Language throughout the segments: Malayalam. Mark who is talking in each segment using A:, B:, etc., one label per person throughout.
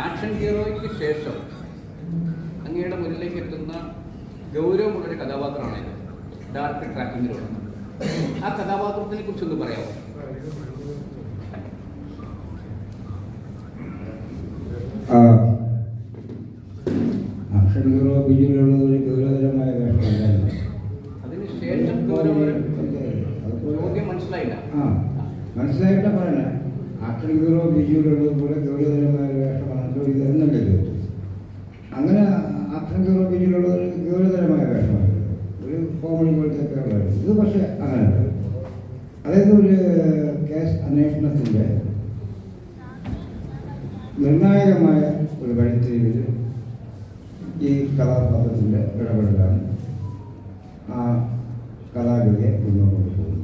A: ആക്ഷൻ ഹീറോയ്ക്ക് ശേഷം അങ്ങയുടെ മുന്നിലേക്ക് എത്തുന്ന ഗൗരവമുള്ളൊരു കഥാപാത്രമാണ് ഇത്. ഡാർക്ക് ട്രാക്കിങ്ങിലുള്ള ആ കഥാപാത്രത്തിനെ കുറിച്ചൊന്ന് പറയാമോ?
B: ആക്ഷൻ ഹീറോ ബിജുവിലുള്ള ഒരു ഗൗരവതരമായ വേഷമല്ലായിരുന്നു.
A: അതിനുശേഷം ചോദ്യം മനസ്സിലായില്ല.
B: മനസ്സിലായിട്ടാ പറയണേ. ആക്ഷൻ ഹീറോ ബിജുവിലുള്ളത് പോലെ ഗൗരവതരമായ വേഷമാണല്ലോ ഇത് എന്നല്ലേ ചോദിച്ചു. അങ്ങനെ ആക്ഷൻ ഹീറോ ബിജുവിലുള്ളത് ഒരു ഗൗരവതരമായ വേഷമാണ്, ഒരു കോമഡി പോലത്തെ വേഷമായിരുന്നു ഇത്. പക്ഷേ അങ്ങനെ അതായത് ഒരു കേസ് അന്വേഷണത്തിൻ്റെ നിർണായകമായ ഒരു വഴിത്തിരിവിൽ ഈ കഥാപാത്രത്തിൻ്റെ ഇടപെടലാണ് ആ കഥാഗതിയെ മുന്നോട്ട് കൊണ്ടുപോകുന്നത്.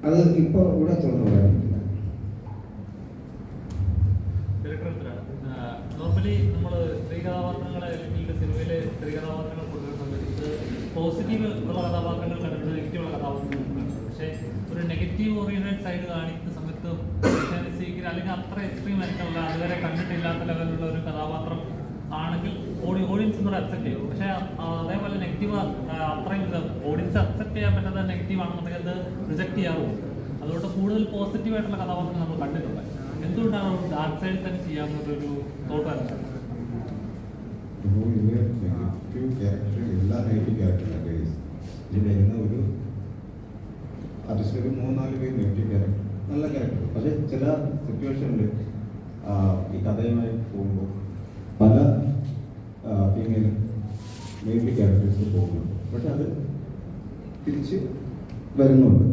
B: അത് ഇപ്പോൾ ഇവിടെ തുറന്നു പറയാനില്ല.
C: നോർമലി നമ്മൾ സ്ത്രീ കഥാപാത്രങ്ങളെ അല്ലെങ്കിൽ സിനിമയിലെ സ്ത്രീ കഥാപാത്രങ്ങൾ കൊണ്ടുവരുന്ന സമയത്ത് പോസിറ്റീവ് ഉള്ള കഥാപാത്രങ്ങൾ കണ്ടിട്ട് നെഗറ്റീവുള്ള കഥാപാത്രങ്ങൾ, പക്ഷേ ഒരു നെഗറ്റീവ് ഓറിയന്റഡ് സൈഡ് കാണിക്കുന്ന സമയത്ത് അല്ലെങ്കിൽ അത്ര എക്സ്ട്രീം ആയിട്ടുള്ള അതുവരെ കണ്ടിട്ടില്ലാത്ത ലെവലിലുള്ള ഒരു കഥാപാത്രം ആണെങ്കിൽ ഓഡിയൻസ് കൂടെ അക്സെപ്റ്റ് ചെയ്യും. പക്ഷേ അതേപോലെ നെഗറ്റീവ് അത്രയും ഓഡിയൻസ് അക്സെപ്റ്റ് ചെയ്യാൻ പറ്റാത്ത നെഗറ്റീവ് ആണെന്നുണ്ടെങ്കിൽ അത് റിജക്ട് ചെയ്യാറുണ്ട്. അതുകൊണ്ട് കൂടുതൽ പോസിറ്റീവായിട്ടുള്ള കഥാപാത്രം നമ്മൾ കണ്ടിട്ടുണ്ട്. എന്തുകൊണ്ടാണ് ഡാർക്ക് സൈഡിൽ തന്നെ ചെയ്യാവുന്നൊരു തോട്ട് വരുന്നത്?
D: എല്ലാ നെഗറ്റീവ് ക്യാരക്ടറിൻ്റെ ഇതിൽ വരുന്ന ഒരു ആർട്ടിസ്റ്റ് ഒരു 3-4 പേര് നെഗറ്റീവ് ക്യാരക്ടർ, നല്ല ക്യാരക്ടർ. പക്ഷേ ചില സിറ്റുവേഷനിൽ ഈ കഥയുമായി പോകുമ്പോൾ പല ഫീമെയിൽ മെയിൻലി ക്യാരക്ടേഴ്സ് പോകുന്നുണ്ട്. പക്ഷെ അത് തിരിച്ച് വരുന്നുണ്ട്.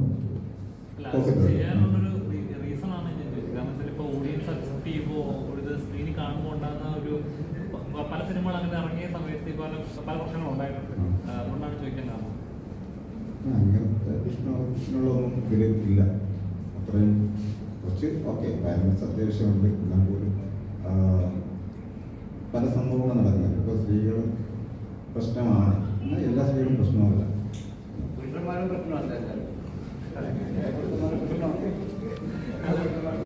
C: സ്ക്രീനിൽ കാണുമ്പോൾ ഉണ്ടാകുന്ന ഒരു പല സിനിമകൾ അങ്ങനെ ഇറങ്ങിയ സമയത്ത് പല പ്രശ്നങ്ങളും ഉണ്ടായിട്ടുണ്ട്. അതുകൊണ്ടാണ് ചോദിക്കാൻ കാരണം.
D: അങ്ങനത്തെ പ്രശ്നങ്ങളൊന്നും ഇതിലില്ല. അത്രയും കുറച്ച് ഓക്കെ വയലൻസ് അത്യാവശ്യമുണ്ട്. എന്നാൽ പോലും പല സംഭവങ്ങളും നടക്കുന്നത് ഇപ്പോൾ സ്ത്രീകൾ പ്രശ്നമാണ്. എന്നാൽ എല്ലാ സ്ത്രീകളും പ്രശ്നമല്ല.
A: പുരുഷന്മാരും പ്രശ്നമല്ല.